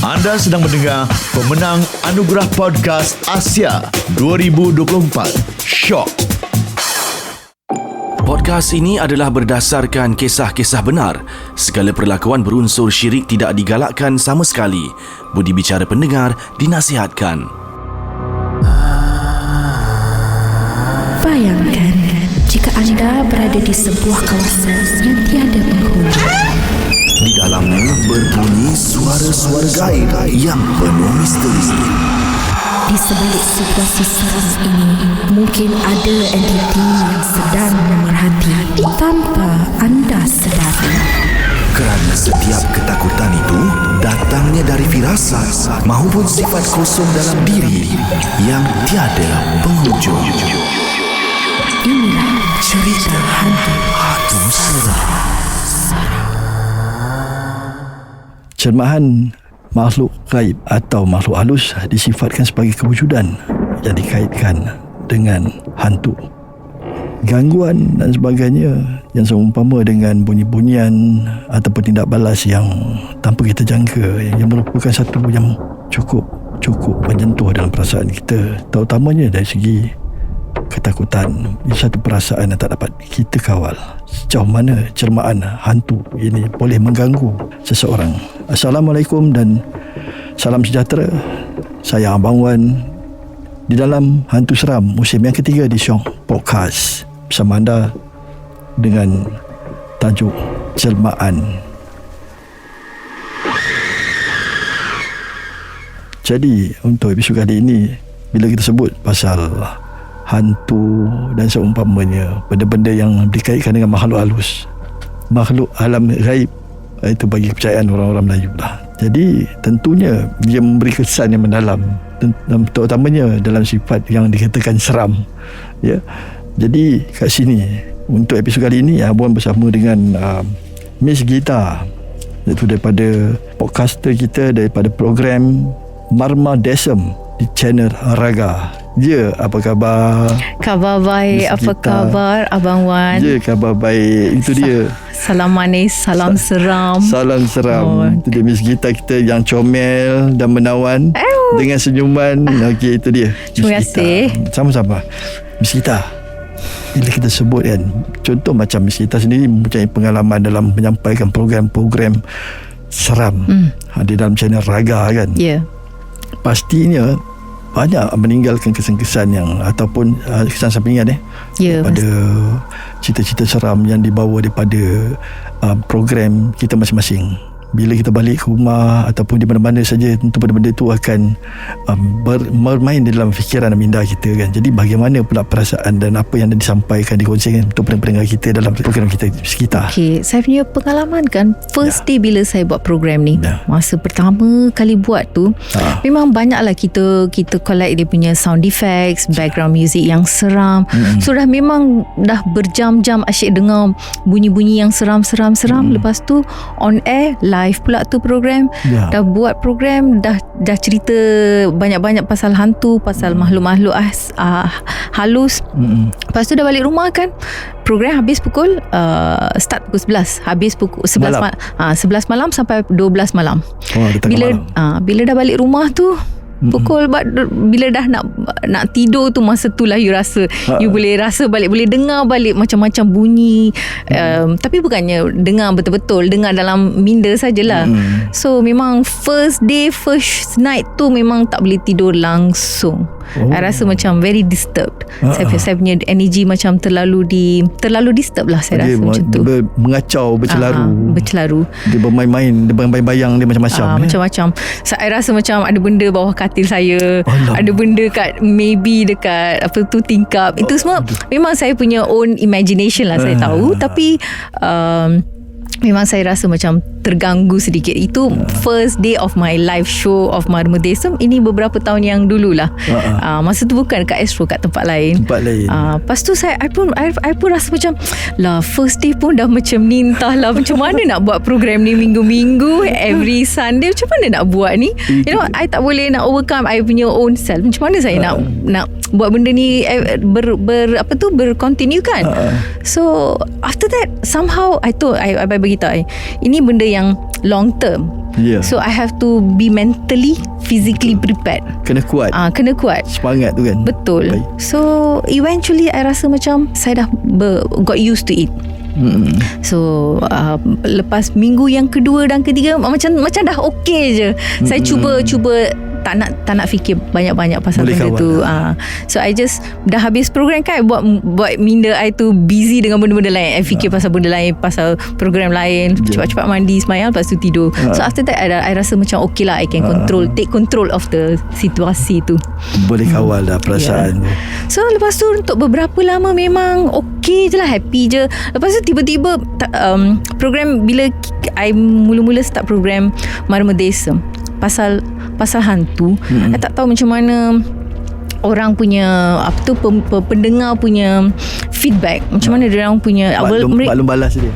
Anda sedang mendengar pemenang Anugerah Podcast Asia 2024, Shock. Podcast ini adalah berdasarkan kisah-kisah benar. Segala perlakuan berunsur syirik tidak digalakkan sama sekali. Budi bicara pendengar dinasihatkan. Bayangkan jika anda berada di sebuah kawasan yang tiada penghuni. Di dalamnya berbunyi suara-suara gaib yang penuh misteri. Di sebalik situasi seram ini, mungkin ada entiti yang sedang memerhati tanpa anda sedari. Kerana setiap ketakutan itu datangnya dari firasat maupun sifat kosong dalam diri yang tiada penghujung. Inilah cerita hantu seram. Cermahan makhluk gaib atau makhluk halus disifatkan sebagai kewujudan yang dikaitkan dengan hantu. Gangguan dan sebagainya yang seumpama dengan bunyi-bunyian ataupun tindak balas yang tanpa kita jangka, yang merupakan satu yang cukup menyentuh dalam perasaan kita, terutamanya dari segi ketakutan. Ini satu perasaan yang tak dapat kita kawal. Sejauh mana cermaan hantu ini boleh mengganggu seseorang. Assalamualaikum dan salam sejahtera. Saya Abang Wan di dalam Hantu Seram musim yang ketiga di Syok Podcast bersama anda dengan tajuk Cermaan. Jadi untuk episod kali ini, bila kita sebut pasal hantu dan seumpamanya, benda-benda yang dikaitkan dengan makhluk halus, makhluk alam gaib, itu bagi kepercayaan orang-orang Melayu lah. Jadi tentunya dia memberi kesan yang mendalam, terutamanya dalam sifat yang dikatakan seram, ya. Jadi kat sini untuk episod kali ini, Abang bersama dengan Miss Gita, iaitu daripada podcaster kita daripada program Marma Desem di channel Raga. Ya, apa khabar? Khabar baik. Apa khabar Abang Wan? Ya, khabar baik. Itu dia. Salam manis, salam seram. Salam seram. Itu dia Miss Gita kita yang comel dan menawan dengan senyuman. Okey, itu dia. Terima kasih. Sama-sama. Miss Gita, bila kita sebut kan, contoh macam Miss Gita sendiri mempunyai pengalaman dalam menyampaikan program-program seram di dalam channel Raga kan. Ya. Pastinya banyak meninggalkan kesan-kesan yang ataupun kesan sampingan daripada cerita-cerita seram yang dibawa daripada program kita masing-masing. Bila kita balik ke rumah ataupun di mana-mana saja, tentu benda-benda itu akan bermain di dalam fikiran dan minda kita kan. Jadi bagaimana pula perasaan dan apa yang disampaikan, dikongsikan untuk pendengar kita dalam program kita sekitar. Okay, saya punya pengalaman kan, first day bila saya buat program ni, masa pertama kali buat tu, memang banyaklah kita collect dia punya sound effects, background music yang seram. So dah memang dah berjam-jam asyik dengar bunyi-bunyi yang seram-seram. Lepas tu on air live pula tu program. Dah buat program, dah cerita banyak-banyak pasal hantu, pasal makhluk-makhluk halus. Lepas tu dah balik rumah kan, program habis pukul start pukul 11, habis pukul 11 malam. 11 malam sampai 12 malam. Bila dah balik rumah tu pukul bila dah nak tidur tu, masa tu lah you rasa you boleh rasa balik, boleh dengar balik macam-macam bunyi. Tapi bukannya dengar betul-betul, dengar dalam minda sajalah. So memang first day, first night tu memang tak boleh tidur langsung. I rasa macam very disturbed. Saya punya energy macam terlalu disturb lah, saya rasa macam tu. Mengacau, bercelaru. Dia bermain-main, dia bayang-bayang, dia macam-macam. Macam-macam. Saya rasa macam ada benda bawah katil saya. Ada benda maybe dekat tingkap. Itu semua memang saya punya own imagination lah, saya tahu. Tapi memang saya rasa macam terganggu sedikit. Itu first day of my live show of Marma Desem. Ini beberapa tahun yang dululah. Masa tu bukan kat Astro, kat tempat lain. Lepas tu I pun rasa macam lah, first day pun dah macam ni, entahlah macam mana nak buat program ni minggu-minggu, every Sunday. Macam mana nak buat ni? You know, I tak boleh nak overcome I punya own self. Macam mana saya nak buat benda ni berkontinue kan. So after that somehow I I beritahu ini benda yang long term. So I have to be mentally, physically prepared. Kena kuat. Kena kuat. Semangat tu kan. Betul. Baik. So eventually I rasa macam saya dah got used to it. So lepas minggu yang kedua dan ketiga macam dah okey je. Saya cuba tak nak fikir banyak-banyak pasal boleh benda tu. So I just dah habis program kan, buat minda I tu busy dengan benda-benda lain. I fikir pasal benda lain, pasal program lain, cepat-cepat mandi, semayang, lepas tu tidur. So after that I rasa macam okay lah, I can take control of the situasi tu. Boleh kawal dah perasaan tu. So lepas tu untuk beberapa lama memang okay je lah, happy je. Lepas tu tiba-tiba program, bila I mula-mula start program Marma Desa pasal hantu, I tak tahu macam mana orang punya pendengar punya feedback, macam mana dia orang punya maklum balas dia.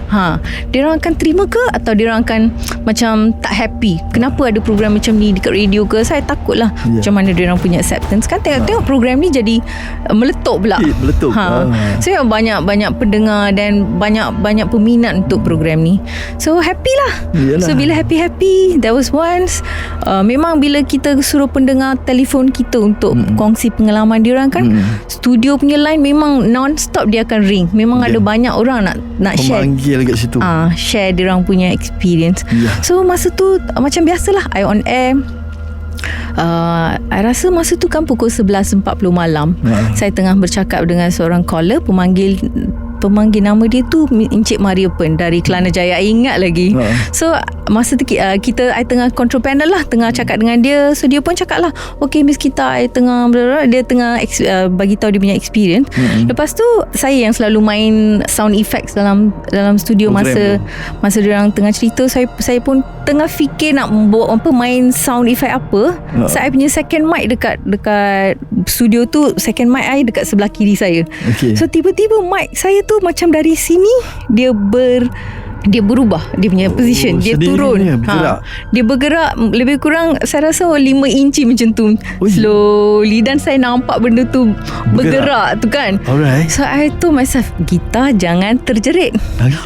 Dia orang akan terima ke atau dia orang akan macam tak happy, kenapa ada program macam ni dekat radio ke. Saya takut lah macam mana dia orang punya acceptance kan. Tengok program ni jadi meletup pula. Meletup. So banyak pendengar dan banyak peminat untuk program ni. So happy lah. Yalah. So bila happy, there was once memang bila kita suruh pendengar telefon kita untuk kongsi pengalaman diorang kan, studio punya line memang non-stop dia akan ring. Memang ada banyak orang nak share, pemanggil kat situ, share diorang punya experience. So masa tu macam biasalah, I on air. I rasa masa tu kan pukul 11.40 malam. Saya tengah bercakap dengan seorang caller, pemanggil nama dia tu Encik Maria Pen dari Kelana Jaya. I ingat lagi. So masa tu I tengah control panel lah, tengah cakap dengan dia. So dia pun cakap lah, okay Miss Kita, I tengah dia tengah bagi tahu dia punya experience. Lepas tu saya yang selalu main sound effects dalam studio program. masa dia orang tengah cerita. Saya pun tengah fikir nak main sound effect apa. Saya punya second mic dekat studio tu, second mic I dekat sebelah kiri saya. So tiba-tiba mic saya tu macam dari sini dia berubah dia punya position, dia turun. Dia bergerak lebih kurang saya rasa 5 inci macam tu. Slowly, dan saya nampak benda tu bergerak tu kan. So I told myself, Gita jangan terjerit.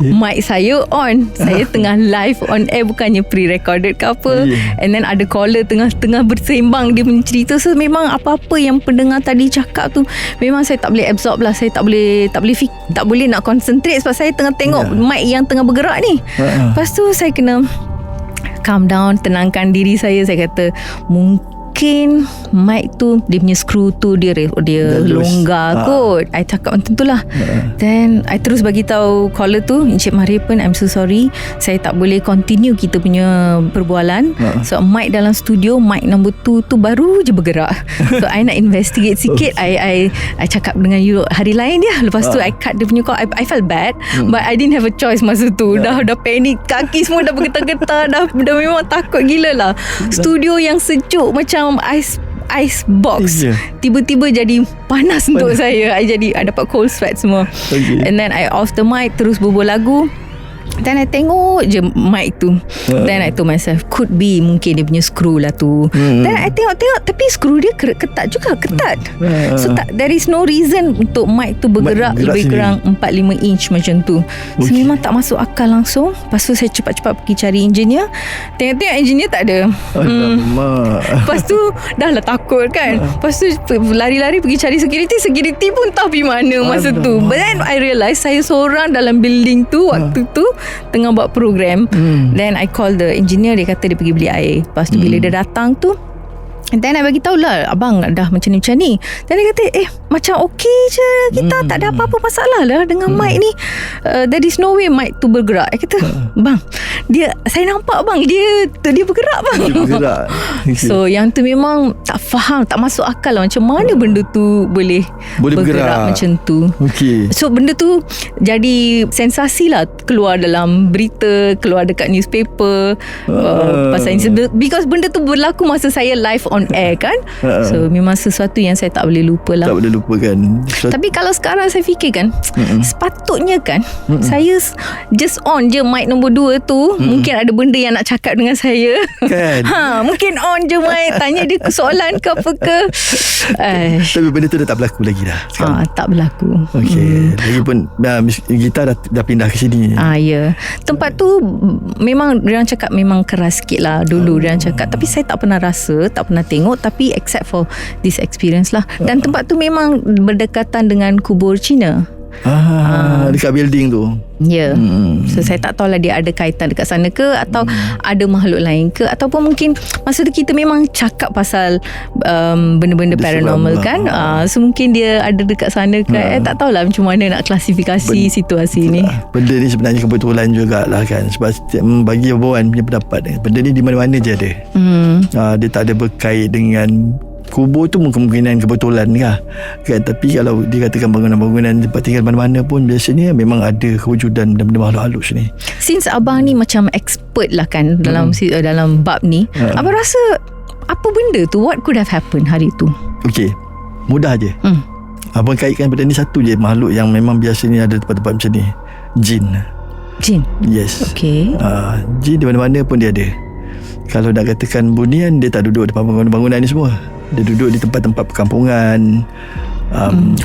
Mic saya on, saya tengah live on air, bukannya pre-recorded ke apa. And then ada caller tengah bersembang dia punya cerita. So memang apa-apa yang pendengar tadi cakap tu memang saya tak boleh absorb lah. Saya tak boleh nak concentrate sebab saya tengah tengok mic yang tengah bergerak ni. Lepas tu saya kena calm down, tenangkan diri saya. Saya kata mungkin mic tu dia punya skru tu dia longgar kot. I cakap macam tu lah. Then I terus bagi tahu caller tu, Encik Maria Pen, I'm so sorry, saya tak boleh continue kita punya perbualan. So mic dalam studio, mic number 2 tu baru je bergerak. So I nak investigate sikit. I cakap dengan you hari lain dia. Lepas tu I cut dia punya call. I felt bad, but I didn't have a choice masa tu. Dah panik, kaki semua dah bergetar-getar, dah memang takut gila lah. Studio yang sejuk macam ice box tiba-tiba jadi panas untuk saya. I dapat cold sweat semua. And then I off the mic, terus berbual lagu. Then I tengok je mic tu. Then I told myself, could be mungkin dia punya skru lah tu. Then I tengok tapi skru dia ketat juga, ketat. So there is no reason untuk mic tu bergerak lebih kurang 4-5 inch macam tu. So memang tak masuk akal langsung. Lepas tu saya cepat-cepat pergi cari engineer. Tengok engineer tak ada. Lepas tu dah lah takut kan. Lepas tu lari-lari pergi cari security pun tak pergi mana masa tu. But then I realise saya seorang dalam building tu waktu tu tengah buat program. Then I call the engineer, dia kata dia pergi beli air. Lepas tu bila dia datang tu, then I bagi tahu lah, abang dah macam ni. Dan dia kata macam okey je, kita tak ada apa-apa masalah lah dengan mic ni. There is no way mic tu bergerak. I kata bang, saya nampak bang dia bergerak bang. So yang tu memang tak faham, tak masuk akal lah, macam mana benda tu boleh bergerak macam tu. So benda tu jadi sensasi lah, keluar dalam berita, keluar dekat newspaper pasal because benda tu berlaku masa saya live on air kan. So memang sesuatu yang saya tak boleh lupa lah. Tak boleh lupakan. Tapi kalau sekarang saya fikir kan, sepatutnya kan saya just on je mic nombor 2 tu, mungkin ada benda yang nak cakap dengan saya Kan? mungkin on je mic, tanya dia soalan ke apa ke. Tapi benda tu dah tak berlaku lagi dah sekarang. Tak berlaku. Okey. Lagipun gitar dah pindah ke sini. Ya. Tempat tu memang diorang cakap memang keras sikit lah dulu diorang cakap, tapi saya tak pernah rasa, tak pernah tengok, tapi except for this experience lah. Dan tempat tu memang berdekatan dengan kubur Cina. Dekat building tu. Ya. So saya tak tahulah dia ada kaitan dekat sana ke, atau ada makhluk lain ke, ataupun mungkin masa tu kita memang cakap pasal benda-benda Dia paranormal seram kan. So mungkin dia ada dekat sana ke. Tak tahulah macam mana nak klasifikasi situasi ni. Benda ni sebenarnya kebetulan jugalah kan. Sebab bagi Boan punya pendapat, benda ni di mana-mana je ada. Dia tak ada berkait dengan kubur tu, kemungkinan kebetulan kan. Tapi kalau dikatakan bangunan-bangunan tempat tinggal mana-mana pun, biasanya memang ada kewujudan benda-benda makhluk halus ni. Since abang ni macam expert lah kan dalam bab ni, abang rasa apa benda tu, what could have happened hari tu? Okey, mudah je. Abang kaitkan benda ni satu je makhluk yang memang biasanya ada tempat-tempat macam ni. Jin. Yes. Okey. Jin di mana-mana pun dia ada. Kalau nak katakan bunian, dia tak duduk depan bangunan-bangunan ni semua. Dia duduk di tempat-tempat perkampungan,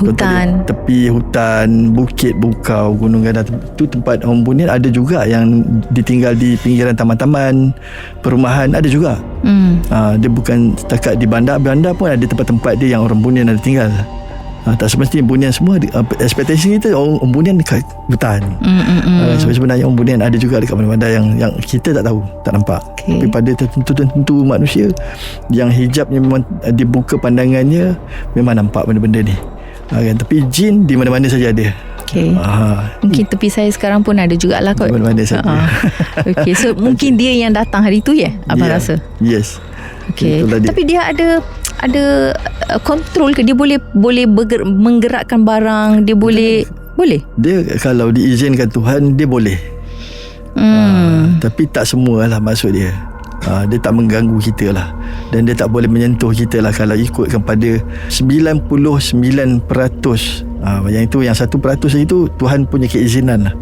hutan, tepi hutan, bukit, bukau, gunung gadang. Itu tempat orang bunian. Ada juga yang ditinggal di pinggiran taman-taman, perumahan, ada juga. Dia bukan setakat di bandar. Bandar pun ada tempat-tempat dia yang orang bunian ada tinggal. Tak semestinya bunian semua. Ekspektasi kita orang bunian dekat hutan. Sebenarnya orang bunian ada juga dekat mana-mana yang kita tak tahu, tak nampak. Tapi pada tertentu manusia yang hijabnya memang dibuka pandangannya, memang nampak benda-benda ni. Tapi jin di mana-mana saja ada. Mungkin tepi saya sekarang pun ada jugalah kot. Di mana-mana saja. So mungkin dia yang datang hari tu abang rasa. Yes. Tapi dia ada kontrol ke? Dia boleh menggerakkan barang. Dia boleh. Dia kalau diizinkan Tuhan, dia boleh. Tapi tak semualah maksud dia. Dia tak mengganggu kita lah, dan dia tak boleh menyentuh kita lah. Kalau ikutkan pada 99%, yang itu, yang 1% itu Tuhan punya keizinan lah,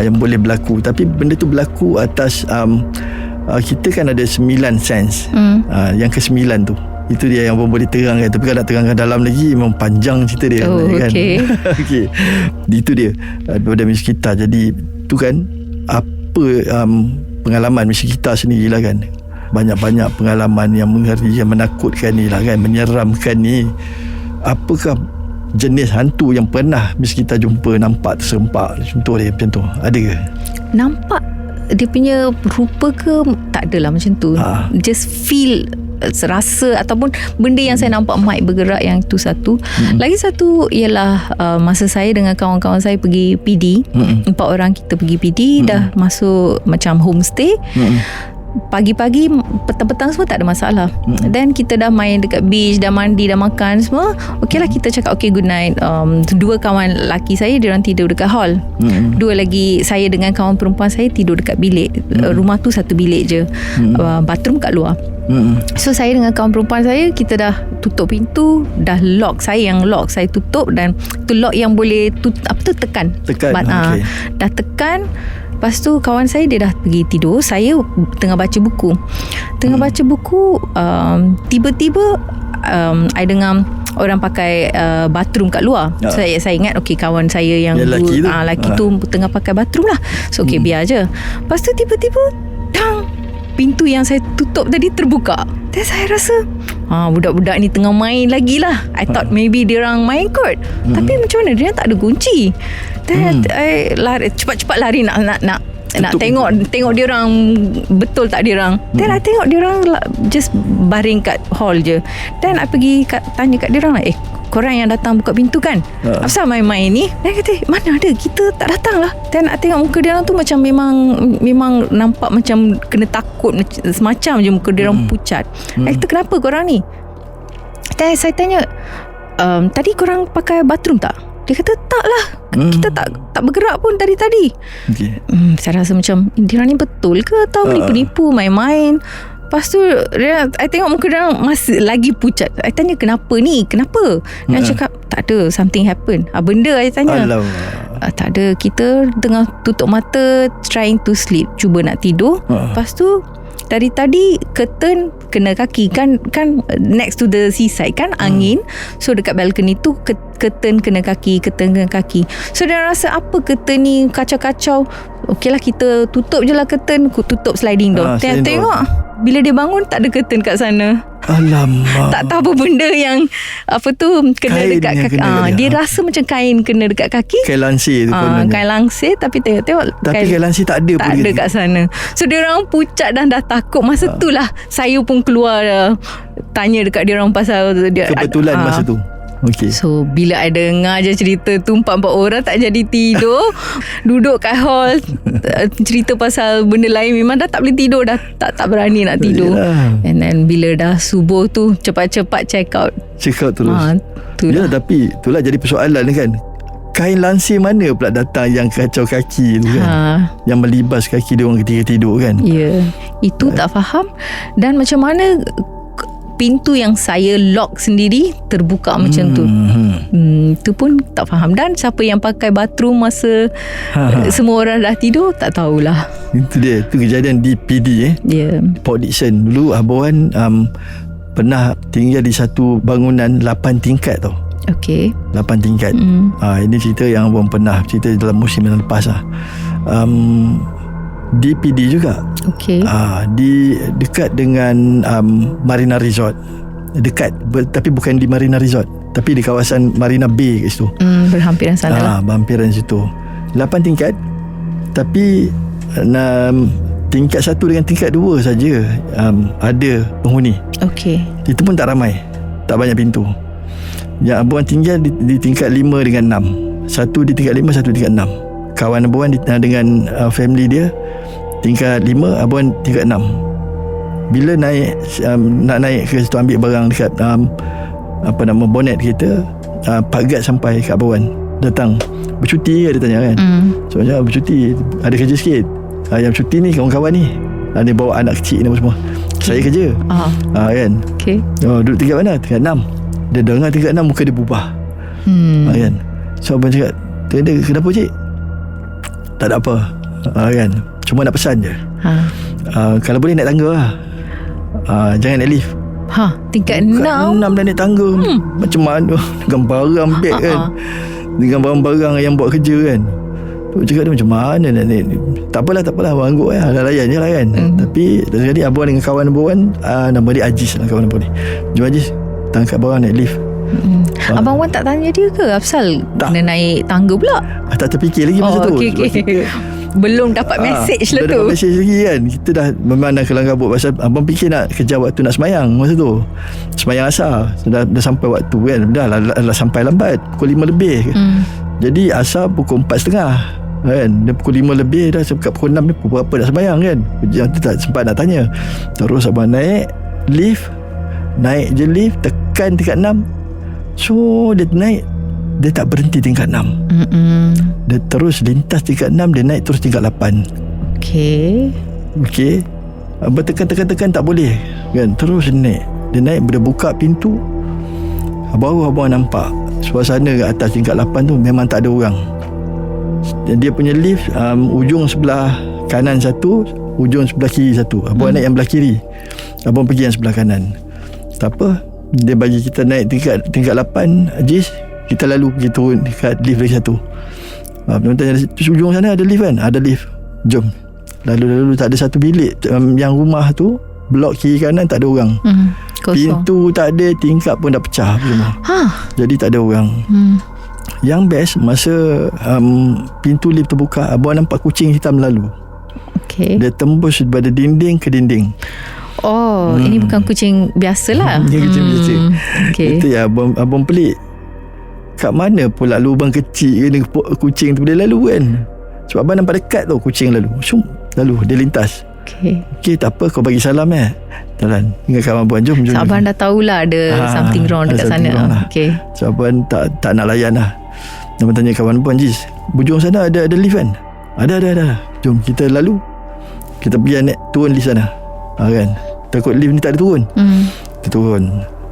yang boleh berlaku. Tapi benda tu berlaku atas kita kan ada 9 sense. Yang ke-9 tu, itu dia yang boleh terangkan. Tapi kalau nak terangkan dalam lagi, memang panjang cerita dia. Kan? Okay. Itu dia daripada misi kita. Jadi tu kan apa pengalaman misi kita sendiri lah kan. Banyak-banyak pengalaman yang mengerikan, menakutkan ni lah kan, menyeramkan ni. Apakah jenis hantu yang pernah misi kita jumpa, nampak, terserempak? Contoh dia macam tu, ada ke? Nampak dia punya rupa ke? Tak adalah macam tu. Just feel, rasa, ataupun benda yang saya nampak mic bergerak, yang itu satu. Lagi satu ialah masa saya dengan kawan-kawan saya pergi PD, 4 orang kita pergi PD, dah masuk macam homestay. Pagi-pagi, petang-petang semua tak ada masalah. Then kita dah main dekat beach, dah mandi, dah makan semua. Okey lah, kita cakap okay, good night. 2 kawan lelaki saya, diorang tidur dekat hall. 2 lagi saya dengan kawan perempuan saya tidur dekat bilik. Rumah tu 1 bilik je, bathroom kat luar. So saya dengan kawan perempuan saya, kita dah tutup pintu, dah lock. Saya yang lock, saya tutup. Dan tu lock yang boleh tekan. Dah tekan. Lepas tu kawan saya dia dah pergi tidur, saya tengah baca buku. Tiba-tiba I dengar orang pakai bathroom kat luar. Saya ingat okay, kawan saya yang lelaki tu tengah pakai bathroom lah. So okay, biar je. Lepas tu tiba-tiba pintu yang saya tutup tadi terbuka. Dan saya rasa budak-budak ni tengah main lagi lah. I thought maybe diorang main kot. Tapi macam mana, dia tak ada kunci. Dan I cepat-cepat lari nak tengok diorang betul tak diorang. Dan I tengok diorang just baring kat hall je. Dan I pergi tanya kat diorang, korang yang datang buka pintu kan? Apasal main-main ni? Dan kata, mana ada, kita tak datang lah. Dan nak tengok muka diorang tu macam memang nampak macam kena takut, semacam je muka diorang pucat. Saya kata, kenapa korang ni? Dan saya tanya, tadi korang pakai bathroom tak? Dia kata, tak lah, kita tak bergerak pun tadi. Saya rasa macam, diorang ni betul ke atau menipu-nipu, main-main? Lepas tu I tengok muka dia masih lagi pucat. I tanya kenapa ni? Kenapa? Dia cakap tak ada, something happen. Benda I tanya. Tak ada, kita tengah tutup mata trying to sleep, cuba nak tidur. Lepas tu dari tadi curtain kena kaki kan next to the seaside kan, angin. So dekat balcony tu curtain kena kaki. So dia rasa apa curtain ni kacau-kacau. Okey lah, kita tutup je lah curtain, tutup sliding door. Tengok bila dia bangun tak ada curtain kat sana. Alamak. Tak tahu apa benda yang kena kain dekat kaki. Dia rasa macam kain kena dekat kaki. Kain lansir tu kain langsir, tapi tengok kain lansir tak ada pun kat sana. So dia orang pucat dan dah takut. Masa tu lah saya pun keluar tanya dekat dia orang pasal dia, kebetulan masa tu. Okay. So bila I dengar je cerita tu, 4 orang tak jadi tidur. Duduk kat hall cerita pasal benda lain, memang dah tak boleh tidur, dah tak berani nak tidur. And then bila dah subuh tu cepat-cepat check out terus. Ya, tapi itulah jadi persoalan kan. Kain lansir mana pula datang yang kacau kaki tu kan, yang melibas kaki dia orang ketika tidur kan. Ya, itu tak faham. Dan macam mana pintu yang saya lock sendiri terbuka macam tu. Itu pun tak faham. Dan siapa yang pakai bathroom masa semua orang dah tidur, tak tahulah. Itu dia, itu kejadian di PD Port Dickson. Dulu Abang Wan pernah tinggal di satu bangunan 8 tingkat tau. Okey. 8 tingkat. Ini cerita yang Abang pernah cerita dalam musim yang lepas lah. Di PD juga. Okey. Di dekat dengan Marina Resort. Dekat tapi bukan di Marina Resort, tapi di kawasan Marina Bay kat situ. Berhampiran sana lah. Berhampiran situ. 8 tingkat. Tapi tingkat 1 dengan tingkat 2 saja ada penghuni. Okey. Itu pun tak ramai, tak banyak pintu. Yang Abang tinggal di tingkat 5 dengan 6. Satu di tingkat 5, satu di tingkat 6. Kawan Abang dengan family dia tingkat 5, Abang tingkat 6. Bila naik nak naik ke situ ambil barang dekat bonnet kereta, Pak Gad sampai kat Abang datang. Bercuti ke dia tanya kan. So macam bercuti, ada kerja sikit. Yang bercuti ni kawan-kawan ni, dia bawa anak kecil ni semua. Saya kerja. Kan. Okay. Duduk tingkat mana? Tingkat 6. Dia dengar tingkat 6, muka dia berubah. Kan. So Abang cakap, kenapa cik? Tak ada apa. Kan. Cuma nak pesan je. Kalau boleh naik tangga lah. Jangan naik lift. Tingkat 6 dah naik tangga. Macam mana dengan barang beg kan, dengan barang-barang yang buat kerja kan. Tu cakap dia macam mana nak naik. Tak apalah abang angguk lah, layan je lah kan. Tapi jadi abang dengan kawan abang, nama dia Ajis lah kawan abang ni. Jom Ajis, tangkap barang naik lift. Abang Wan tak tanya dia ke Afsal kena naik tangga pula? Tak terfikir lagi masa tu. Okay. Belum dapat mesej lah tu. Dapat mesej lagi kan. Kita dah memang dah kelang kabut. Pasal abang fikir nak kejar waktu nak semayang masa tu. Semayang asar. Dah sampai waktu kan. Dah sampai lambat, pukul 5 lebih. Jadi asar pukul 4.30 kan. Dia pukul 5 lebih dah, dekat pukul 6 ni pukul berapa nak semayang kan. Yang tu tak sempat nak tanya. Terus abang naik lift. Naik je lift, tekan tingkat 6. So dia naik, dia tak berhenti tingkat 6. Dia terus lintas tingkat 6, dia naik terus tingkat 8. Okey. Abang tekan tak boleh kan. Terus dia naik, bila buka pintu baru abang nampak suasana kat atas tingkat 8 tu memang tak ada orang. Dia punya lift ujung sebelah kanan satu, ujung sebelah kiri satu. Abang naik yang belah kiri, abang pergi yang sebelah kanan. Tak apa, dia bagi kita naik tingkat 8. Ajis, kita lalu pergi turun dekat lift lagi satu. Abang tanya, ujung sana ada lift kan? Ada lift, jom. Lalu tak ada satu bilik. Yang rumah tu blok kiri kanan tak ada orang. Pintu tak ada, tingkap pun dah pecah semua. Jadi tak ada orang. Yang best, masa pintu lift terbuka, abang nampak kucing hitam lalu. Dia tembus daripada dinding ke dinding. Ini bukan kucing biasalah. Dia kucing biasa. Itu ya abang pelik. Kat mana pula lubang kecil ni kucing tu boleh lalu kan. Sebab abang nampak dekat tu kucing lalu. Lalu dia lintas. Okey, tak apa, kau bagi salam jalan. Dengan kawan abang, jom. So abang dah tahulah ada something wrong dekat sana. So abang tak nak layan lah. Abang tanya kawan abang, Jis, bujung sana ada lift kan? Ada. Jom kita lalu. Kita pergi naik turun lift sana. Kan. takut lift ni tak ada turun. Kita turun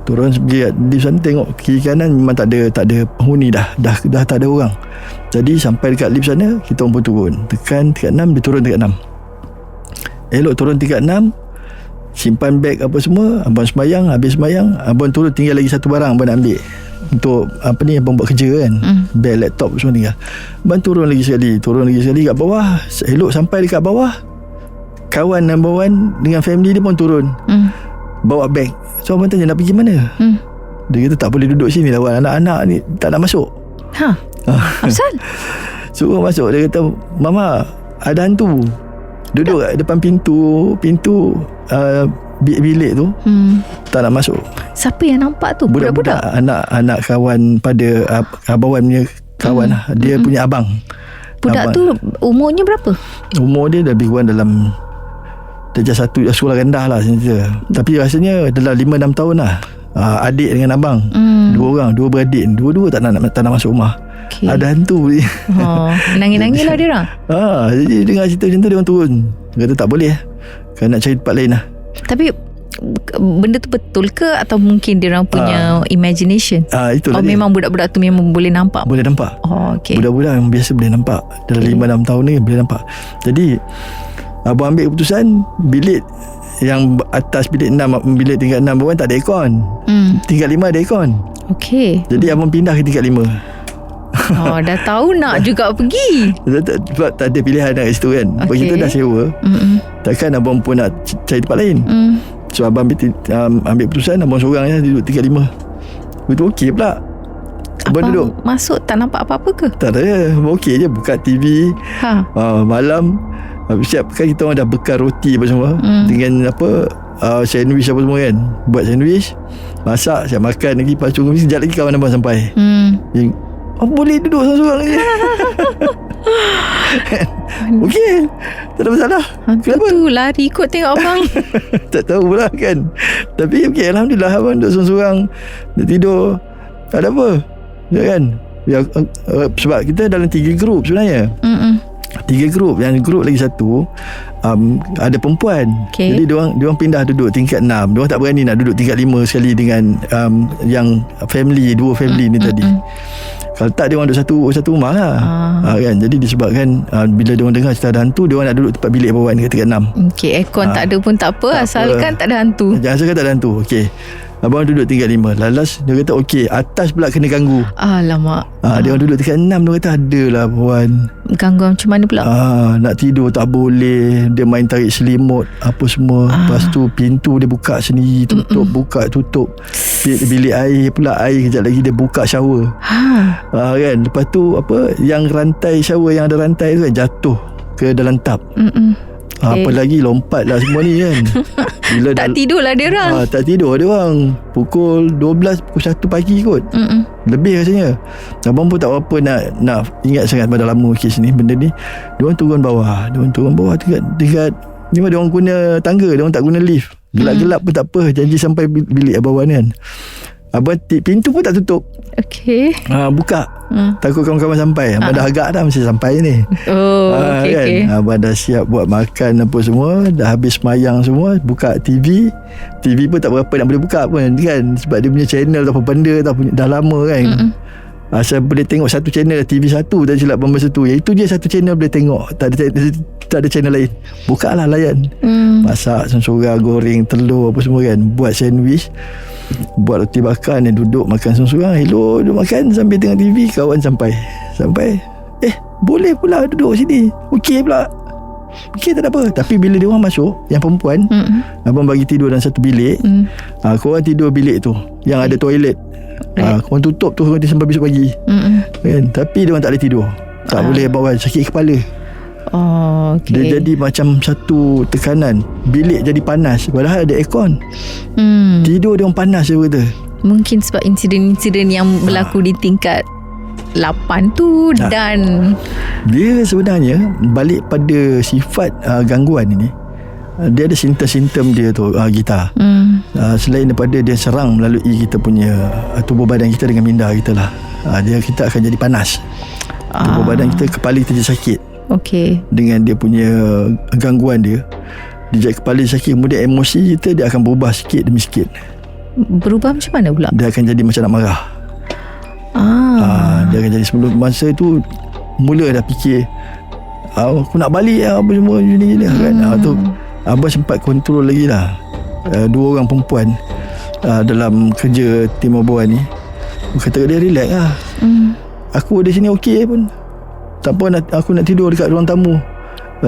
pergi lift sana, tengok kiri kanan memang tak ada penghuni dah tak ada orang. Jadi sampai dekat lift sana, kita orang pun turun. Tekan tingkat 6, dia turun tingkat 6. Elok turun tingkat 6, simpan beg apa semua. Abang sembayang, habis sembayang, abang turun, tinggal lagi satu barang abang nak ambil untuk abang buat kerja kan. Beg, laptop semua tinggal. Abang turun lagi sekali kat bawah. Elok sampai dekat bawah, kawan number one dengan family dia pun turun, bawa beg. So abang tanya, nak pergi mana? Dia kata tak boleh duduk sini lah, anak-anak ni tak nak masuk. Asal? Suruh masuk. Dia kata, Mama, ada hantu duduk kat depan pintu bilik tu, tak nak masuk. Siapa yang nampak tu? Budak-budak? Anak kawan pada abawan punya kawan lah. Dia punya abang. Budak tu umurnya berapa? Umur dia lebih kurang dalam darjah 1 sekolah rendah lah sebenarnya. Tapi rasanya dalam 5-6 tahun lah. Adik dengan abang, dua beradik, dua-dua tak nak masuk rumah. Ada hantu. Nangis-nangis lah dia orang. Jadi dengar cerita macam tu, dia orang turun. Dia kata tak boleh, kan nak cari tempat lain lah. Tapi benda tu betul ke, atau mungkin dia orang punya imagination? Itulah dia. Memang budak-budak tu memang boleh nampak? Boleh nampak. Budak-budak yang biasa boleh nampak. Dalam 5-6 tahun ni boleh nampak. Jadi abang ambil keputusan, bilik yang atas bilik 6, bilik tingkat 6 bawah tak ada aircon. Tingkat 5 ada aircon. Jadi abang pindah ke tingkat 5. Dah tahu nak juga pergi. Sebab tak ada pilihan kat situ kan. Kita dah sewa. Takkan abang pun nak cari tempat lain. So abang ambil keputusan, abang seorang je duduk tingkat 5. Itu okey pula. Abang duduk masuk tak nampak apa-apa ke? Tak ada, okey je. Buka TV. Malam siap kan, kita orang dah bekal roti apa semua, dengan sandwich apa semua kan. Buat sandwich, masak, siap makan lagi. Lepas tu sekejap lagi kawan abang sampai. Boleh duduk seorang-seorang je. Okey, tak ada masalah. Kenapa? Tu lari ikut tengok abang. Tak tahu pula kan. Tapi okey, Alhamdulillah abang duduk seorang-seorang. Dia tidur, tak ada apa kan. Sebab kita dalam 3 grup sebenarnya. 3 grup. Yang grup lagi satu ada perempuan. Jadi diorang pindah duduk tingkat 6. Diorang tak berani nak duduk tingkat 5 sekali dengan yang family, 2 family ni tadi. Kalau tak, diorang duduk satu rumah lah. Kan. Jadi disebabkan bila diorang dengar cerita ada hantu, diorang nak duduk tempat bilik bawah ni tingkat 6. Aircon tak ada pun tak apa, asalkan tak ada hantu. Asalkan tak ada hantu. Okey, abang duduk tingkat 5. Lalas dia kata okey, atas pula kena ganggu. Alamak. Dia orang duduk tingkat 6. Dia kata ada lah puan. Gangguan macam mana pula? Nak tidur tak boleh. Dia main tarik selimut apa semua. Lepas tu pintu dia buka sendiri, tutup, buka tutup. Bilik air pula, air kejap lagi dia buka shower. Kan. Lepas tu yang rantai shower, yang ada rantai tu kan, jatuh ke dalam tub. Apa lagi lompat lah semua ni kan. Bila tak tidur lah dia orang. Tak tidur dia orang. Pukul 12, pukul 1 pagi kot. Lebih rasanya. Abang pun tak apa nak ingat sangat pada lama kes ni, benda ni. Dia orang turun bawah tingkat ni dia orang guna tangga, dia orang tak guna lift. Gelap-gelap pun tak apa, janji sampai bilik abang kan. Abang pintu pun tak tutup. Buka. Takut kawan-kawan sampai. Abang dah agak dah mesti sampai ni. Kan? Abang dah siap buat makan apa semua, dah habis semayang semua. Buka TV pun tak berapa nak boleh buka pun kan, sebab dia punya channel apa benda dah lama kan. Asal boleh tengok satu channel, TV 1 tak silap masa tu. Itu je satu channel boleh tengok. Tak ada channel lain. Buka lah layan. Masak seorang-seorang, goreng telur apa semua kan. Buat sandwich, buat roti bakar, dan duduk makan seorang-seorang. Hello, duduk makan sambil tengok TV. Kawan sampai boleh pula duduk sini. Okey pula. Okey, tak ada apa. Tapi bila dia orang masuk, yang perempuan, abang bagi tidur dalam satu bilik. Korang tidur bilik tu yang ada toilet. Korang tutup tu nanti sampai besok pagi. Kan? Tapi dia orang tak boleh tidur. Tak boleh bawa, sakit kepala. Dia jadi macam satu tekanan. Bilik jadi panas, padahal ada aircon. Tidur dia orang panas, dia kata. Mungkin sebab insiden-insiden yang berlaku di tingkat 8 tu. Dan dia sebenarnya balik pada sifat gangguan ini. Dia ada simptom dia tu, Gita. Selain daripada dia serang melalui kita punya tubuh badan kita dengan minda kita lah. Kita akan jadi panas. Tubuh badan kita, kepala kita jadi sakit. Dengan dia punya gangguan dia. Dia kepala sakit, kemudian emosi kita dia akan berubah sikit demi sikit. Berubah macam mana pula? Dia akan jadi macam nak marah. Dia akan jadi, sebelum masa tu mula dah fikir aku nak balik apa semua gini kan. Tu abang sempat kontrol lagi lah. 2 orang perempuan dalam kerja tim Abang ni. Kata dia relax lah. Aku di sini okey pun. Tak apa, aku nak tidur dekat ruang tamu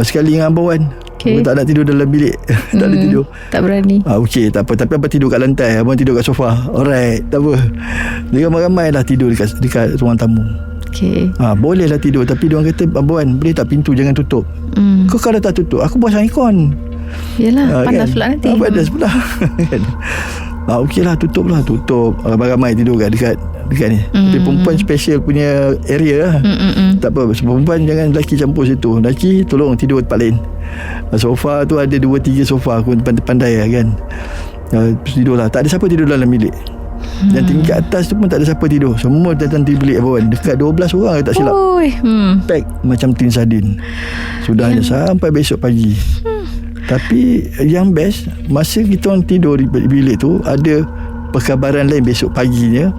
sekali dengan Abang Wan. Aku tak nak tidur dalam bilik. Tak boleh tidur, tak berani. Okey, tak apa. Tapi abang tidur kat lantai, abang tidur kat sofa. Alright, tak apa. Dia ramai-ramai lah tidur dekat ruang tamu. Boleh lah tidur. Tapi diorang kata, Abang Wan, boleh tak pintu jangan tutup? Kau kalau tak tutup, aku pasang aircon. Yelah, panas pula nanti. Panas pula. Okey lah, tutup lah. Tutup. Ramai-ramai tidur dekat ni. Tapi perempuan special punya area lah. Tak apa, perempuan jangan lelaki campur situ. Lelaki tolong tidur tempat lain. Sofa tu ada 2-3 sofa. Aku pandai lah kan. Tidur lah. Tak ada siapa tidur dalam bilik. Dan tingkat atas tu pun tak ada siapa tidur. Semua datang di bilik Abang. Dekat 12 orang tak silap. Pack macam tin sardin. Sudahnya sampai besok pagi. Tapi yang best, masa kita orang tidur di bilik tu, ada perkabaran lain besok paginya.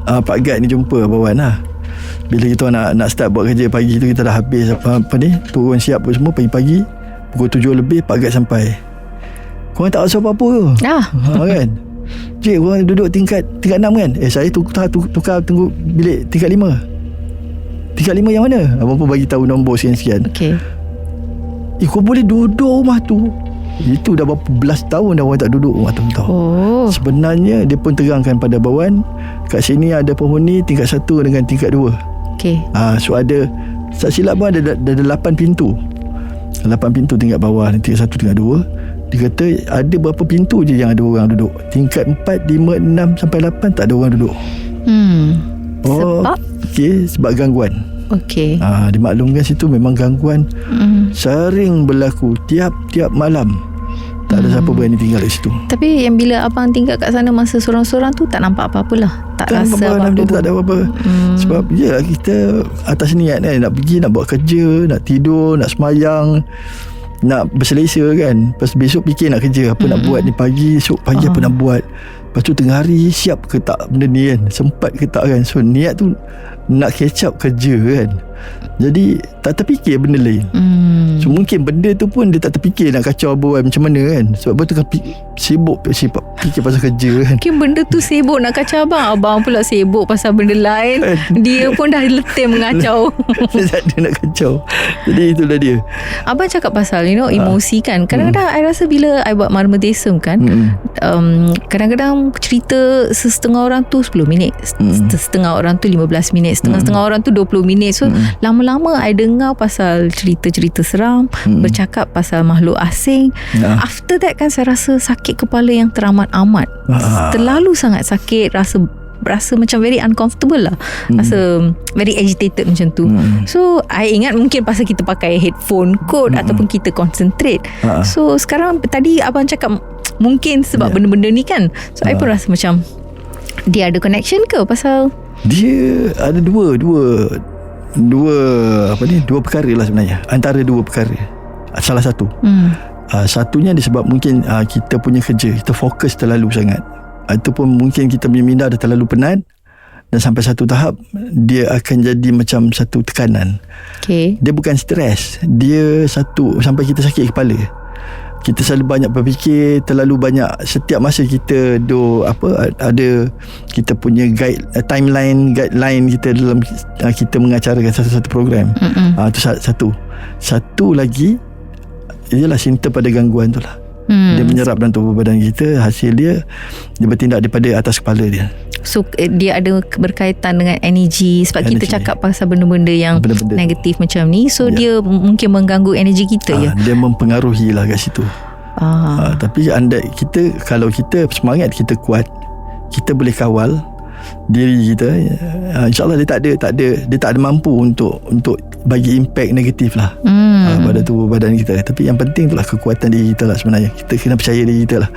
Pak Gad ni jumpa Abang Wan lah. Bila kita nak start buat kerja pagi tu, kita dah habis apa ni, turun siap apa semua. Pagi-pagi pukul 7 lebih Pak Gad sampai. Korang tak rasa apa-apa ke? Kan? Cik, korang duduk tingkat 6 kan? Saya tukar tunggu bilik tingkat 5. Tingkat 5 yang mana? Abang pun bagi tahu nombor sekian-sekian. Kau boleh duduk rumah tu. Itu dah berapa belas tahun dah orang tak duduk rumah tu. Sebenarnya dia pun terangkan pada Abang Wan, kat sini ada penghuni tingkat 1 dengan tingkat 2. So ada, tak silap pun ada 8 pintu. 8 pintu tingkat bawah, tingkat 1, tingkat 2. Dia kata ada berapa pintu je yang ada orang duduk. Tingkat 4, 5, 6 sampai 8 tak ada orang duduk. Sebab? Sebab gangguan. Dimaklumkan situ memang gangguan sering berlaku tiap-tiap malam. Tak ada siapa berani tinggal di situ. Tapi yang bila abang tinggal kat sana masa sorang-sorang tu, tak nampak apa-apa lah. Tak rasa apa-apa. Tak ada apa-apa. Sebab kita atas niat kan, nak pergi, nak buat kerja, nak tidur, nak semayang, nak berselesa kan. Lepas besok fikir nak kerja, apa nak buat ni pagi, esok pagi apa nak buat. Lepas tu tengah hari siap ke tak benda ni kan, sempat ke tak kan. So niat tu nak catch up kerja kan. Jadi tak terfikir benda lain. So mungkin benda tu pun dia tak terfikir nak kacau Abang macam mana kan. Sebab Abang tengah sibuk fikir pasal kerja kan. Mungkin benda tu sibuk nak kacau Abang pula sibuk pasal benda lain. Dia pun dah letih mengacau. Dia tak ada nak kacau. Jadi itulah dia. Abang cakap pasal emosi kan. Kadang-kadang I rasa bila I buat Marma Desem kan, kadang-kadang cerita setengah orang tu 10 minit, setengah orang tu 15 minit, setengah orang tu 20 minit. So lama-lama I dengar pasal cerita-cerita seram, bercakap pasal makhluk asing. After that kan saya rasa sakit kepala yang teramat-amat. Terlalu sangat sakit, rasa macam very uncomfortable lah. Rasa very agitated macam tu. So I ingat mungkin pasal kita pakai headphone kot, ataupun kita concentrate. So sekarang tadi abang cakap mungkin sebab benda-benda ni kan. So I pun rasa macam dia ada connection ke pasal dia ada dua perkara lah sebenarnya. Antara dua perkara, salah satu satunya disebab mungkin kita punya kerja, kita fokus terlalu sangat, ataupun mungkin kita punya minda dah terlalu penat, dan sampai satu tahap dia akan jadi macam satu tekanan. Dia bukan stres, dia satu sampai kita sakit kepala. Kita selalu banyak berfikir, terlalu banyak. Setiap masa kita ada kita punya guideline kita dalam kita mengacarkan satu-satu program. Itu satu lagi ialah cinta pada gangguan tu lah. Dia menyerap dalam tubuh badan kita. Hasil dia bertindak daripada atas kepala dia. So dia ada berkaitan dengan energi. Sebab energy, kita cakap pasal benda-benda yang negatif macam ni. So dia mungkin mengganggu energi kita. Dia mempengaruhi lah kat situ. Tapi kalau kita semangat, kita kuat, kita boleh kawal diri kita, InsyaAllah dia tak ada mampu untuk bagi impact negatif lah pada tubuh badan kita. Tapi yang penting itulah kekuatan diri kita lah sebenarnya. Kita kena percaya diri kita lah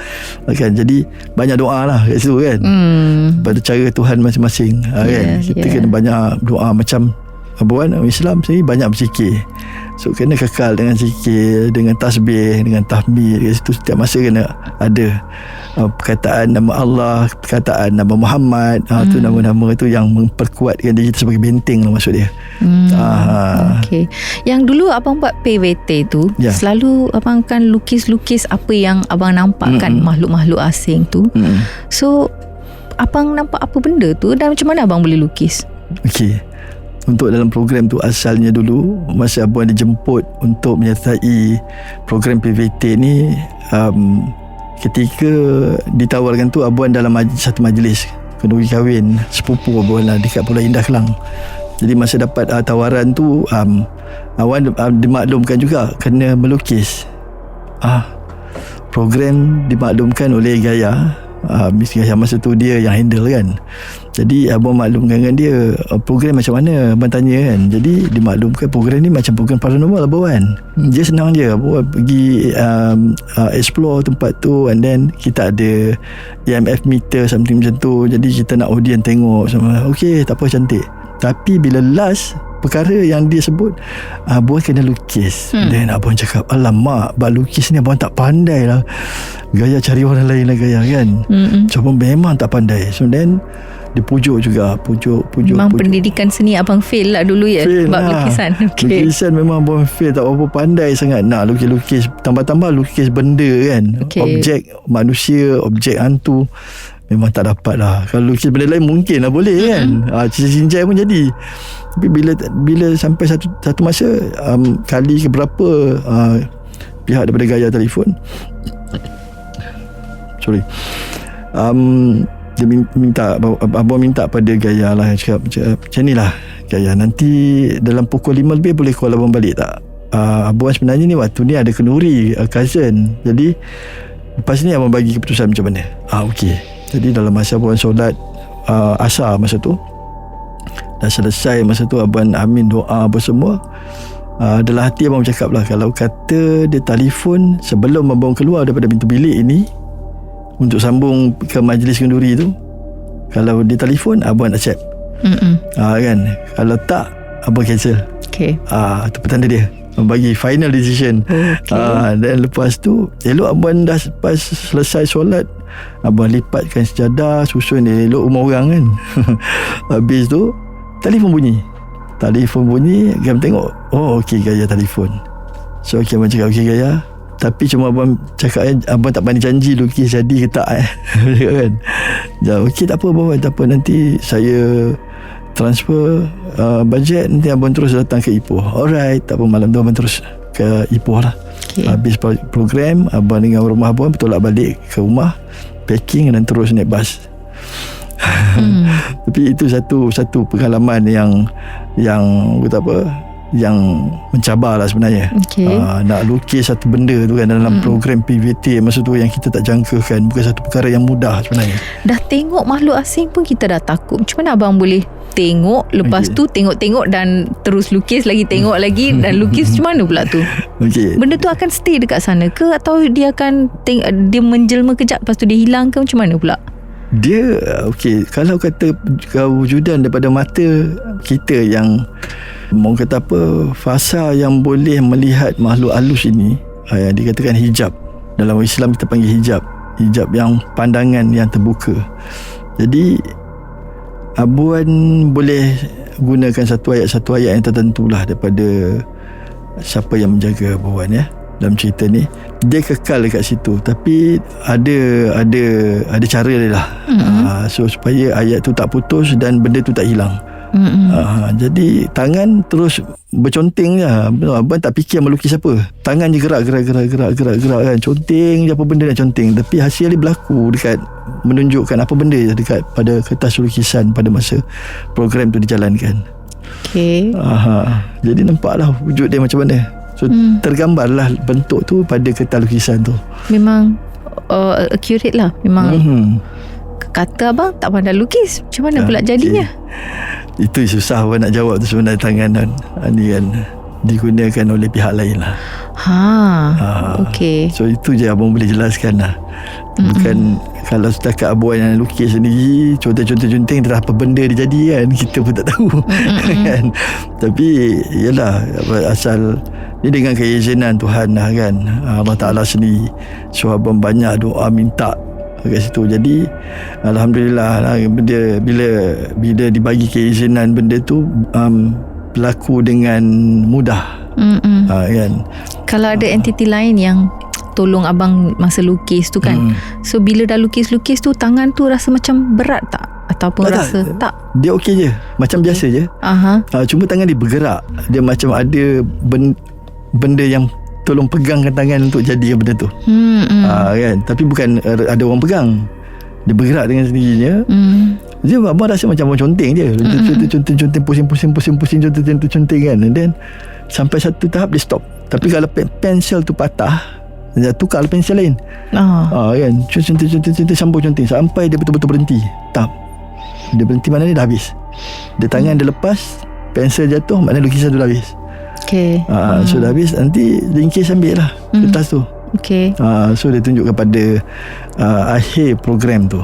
kan? Jadi banyak doa lah kat situ kan, pada cara Tuhan masing-masing kan. Kita kena banyak doa. Macam Abang Islam sendiri banyak berzikir. So kena kekal dengan zikir, dengan tasbih, dengan tahmid. Kat situ setiap masa kena ada perkataan nama Allah, perkataan nama Muhammad. Tu nama-nama tu yang memperkuatkan diri kita sebagai benteng lah maksud dia. Okay. Yang dulu abang buat PVT tu, selalu abang kan lukis-lukis apa yang abang nampak kan, makhluk-makhluk asing tu. So abang nampak apa benda tu dan macam mana abang boleh lukis? Okey. Untuk dalam program tu asalnya dulu masa abang dijemput untuk menyertai program PVT ni, ketika ditawarkan tu abang dalam satu majlis kenduri kahwin sepupu abang lah dekat Pulau Indah Kelang. Jadi masa dapat tawaran tu, abang dimaklumkan juga kena melukis. Program dimaklumkan oleh Gaya. Miss Gaya masa tu dia yang handle kan. Jadi abang maklumkan dengan dia program macam mana, abang tanya kan. Jadi dimaklumkan program ni macam program paranormal abang kan. Dia senang je, abang pergi explore tempat tu, and then kita ada EMF meter something macam tu. Jadi kita nak audience tengok sama. Okey, tak apa, cantik. Tapi bila last perkara yang dia sebut, abang kena lukis. Dan abang cakap, alamak, bab lukis ni abang tak pandai lah. Gaya cari orang lain lah Gaya kan. So abang memang tak pandai. So then dia pujuk juga, pujuk. Memang pendidikan seni abang fail lah dulu ya, fail bab lah. lukisan. Lukisan memang abang fail, tak apa pandai sangat nak lukis. Tambah-tambah lukis benda kan, objek manusia, objek hantu, memang tak dapat lah. Kalau lukis benda lain mungkin lah boleh kan. Cincin pun jadi. Tapi bila sampai satu masa, kali ke berapa pihak daripada Gaya telefon, dia abang minta pada Gaya lah, cakap macam ni lah Gaya, nanti dalam pukul 5 lebih boleh call abang balik tak? Abang sebenarnya ni waktu ni ada kenduri cousin, jadi lepas ni abang bagi keputusan macam mana. Okey. Jadi dalam masa abang solat asar masa tu, dah selesai masa tu, abang amin doa apa semua. Dalam hati abang cakap lah, kalau kata dia telefon sebelum abang keluar daripada pintu bilik ini untuk sambung ke majlis kenduri tu, kalau dia telefon abang nak accept. Kan, kalau tak abang cancel. Itu petanda dia bagi final decision. Dan lepas tu elok abang dah lepas selesai solat, abang lipatkan sejadah, susun elok rumah orang kan. Habis tu telefon bunyi, Gaya tengok, okey Gaya telefon. So abang cakap, okey Gaya, tapi cuma abang cakap abang tak pandai janji lukis jadi ke tak kan. Okey, tak apa abang, tak apa, nanti saya transfer bajet, nanti abang terus datang ke Ipoh. Alright, tak apa, malam tu abang terus ke Ipoh lah. Habis program, abang dengan rumah abang bertolak balik ke rumah, packing dan terus naik bas. Tapi itu satu pengalaman yang kata apa, yang mencabar lah sebenarnya. Nak lukis satu benda tu kan dalam program PVT masa tu yang kita tak jangkakan, bukan satu perkara yang mudah sebenarnya. Dah tengok makhluk asing pun kita dah takut. Macam mana abang boleh tengok, lepas tu tengok dan terus lukis lagi, tengok lagi dan lukis? Macam mana pula tu? Benda tu akan stay dekat sana ke, atau dia akan dia menjelma kejap lepas tu dia hilang ke, macam mana pula? Dia kalau kata kewujudan daripada mata kita yang mau kata apa, fasa yang boleh melihat makhluk halus ini, yang dikatakan hijab. Dalam Islam kita panggil hijab yang pandangan yang terbuka. Jadi abuan boleh gunakan satu ayat yang tertentu lah daripada siapa yang menjaga abuan ya. Dalam cerita ni dia kekal dekat situ, tapi ada cara dia lah. So supaya ayat tu tak putus dan benda tu tak hilang. Jadi tangan terus berconteng je. Abang tak fikir melukis apa, tangan je gerak kan, conteng je apa benda nak conteng, tapi hasil dia berlaku dekat, menunjukkan apa benda dekat pada kertas lukisan pada masa program tu dijalankan. Jadi nampaklah wujud dia macam mana. So tergambarlah bentuk tu pada kertas lukisan tu. Memang accurate lah. Memang kata abang tak pandai lukis, macam mana pula jadinya? Itu susah abang nak jawab tu sebenarnya. Tangan ni kan digunakan oleh pihak lain lah. So itu je abang boleh jelaskan lah. Bukan kalau setakat Abang Wan yang lukis sendiri, conteng-conteng dah apa benda dia jadi kan, kita pun tak tahu. Kan. Tapi yalah, asal ni dengan keizinan Tuhan lah kan, Allah Ta'ala sendiri. So abang banyak doa minta kat situ. Jadi alhamdulillah lah, bila dibagi keizinan benda tu berlaku dengan mudah. Kan. Kalau ada entiti lain yang tolong abang masa lukis tu kan, so bila dah lukis tu tangan tu rasa macam berat tak? Ataupun rasa tak? Dia okey je, macam biasa je. Cuma tangan dia bergerak. Dia macam ada benda yang tolong pegangkan tangan untuk jadi benda tu. Kan. Tapi bukan ada orang pegang, dia bergerak dengan sendirinya. Dia abang rasa macam orang conteng je, conteng pusing conteng kan. And then sampai satu tahap dia stop. Tapi kalau pensel tu patah, dia tukar pensel lain. Kan. Conteng sambung conteng sampai dia betul-betul berhenti. Tak. Dia berhenti, maknanya dah habis. Dia tangan dia lepas, pensel jatuh, maknanya lukisan tu dah habis. Okay. So dah habis, nanti ringkis ambil lah kertas tu. Okay. So dia tunjuk kepada akhir program tu.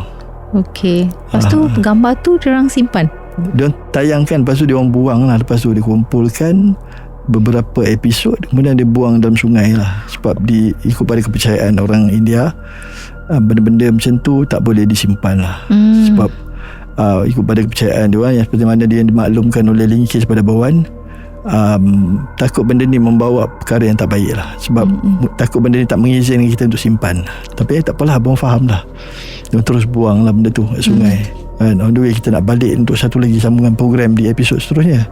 Okay. Lepas tu gambar tu diorang simpan, dia tayangkan, lepas tu dia orang buang lah. Lepas tu dia kumpulkan beberapa episod, kemudian dia buang dalam sungai lah. Sebab ikut pada kepercayaan orang India, benda-benda macam tu tak boleh disimpan lah. Sebab ikut pada kepercayaan dia orang, yang seperti mana dia dimaklumkan oleh Lingkis pada Bawan, takut benda ni membawa perkara yang tak baik lah. Sebab takut benda ni tak mengizinkan kita untuk simpan. Tapi tak apalah, abang faham lah. Dia terus buang lah benda tu kat sungai. And on the way kita nak balik untuk satu lagi sambungan program di episod seterusnya.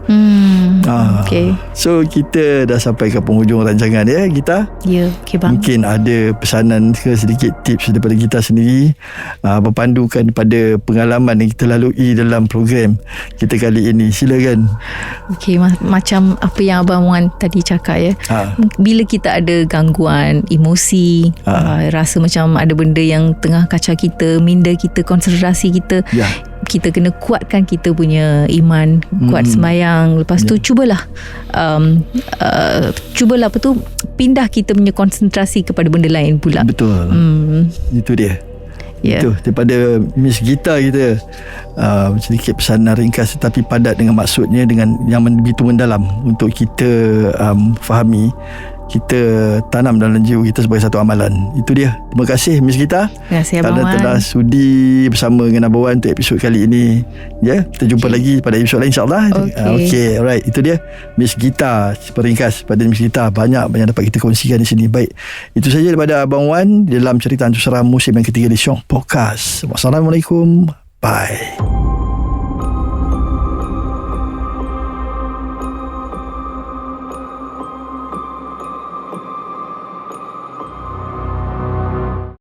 Okay. So kita dah sampai ke penghujung rancangan ya, Gita. Ya, okay bang. Mungkin ada pesanan ke sedikit tips daripada kita sendiri, berpandukan pada pengalaman yang kita lalui dalam program kita kali ini. Silakan. Okay, macam apa yang Abang Wan tadi cakap ya. Bila kita ada gangguan emosi, rasa macam ada benda yang tengah kacau kita, minda kita, konsentrasi kita, kita kena kuatkan kita punya iman, kuat sembahyang. Lepas tu cubalah apa tu, pindah kita punya konsentrasi kepada benda lain pula. Betul. Itu dia. Itu daripada Miss Gita kita, sedikit pesanan ringkas tetapi padat dengan maksudnya, dengan yang begitu mendalam untuk kita fahami, kita tanam dalam jiwa kita sebagai satu amalan. Itu dia. Terima kasih Miss Gita. Terima kasih Abang Wan. Telah sudi bersama dengan Abang Wan untuk episod kali ini. Ya, kita jumpa lagi pada episod lain insya-Allah. Okay, alright. Itu dia Miss Gita. Peringkas pada Miss Gita, banyak dapat kita kongsikan di sini. Baik. Itu saja daripada Abang Wan dalam cerita Hantu Seram musim yang ketiga di Syok Podcast. Wassalamualaikum. Bye.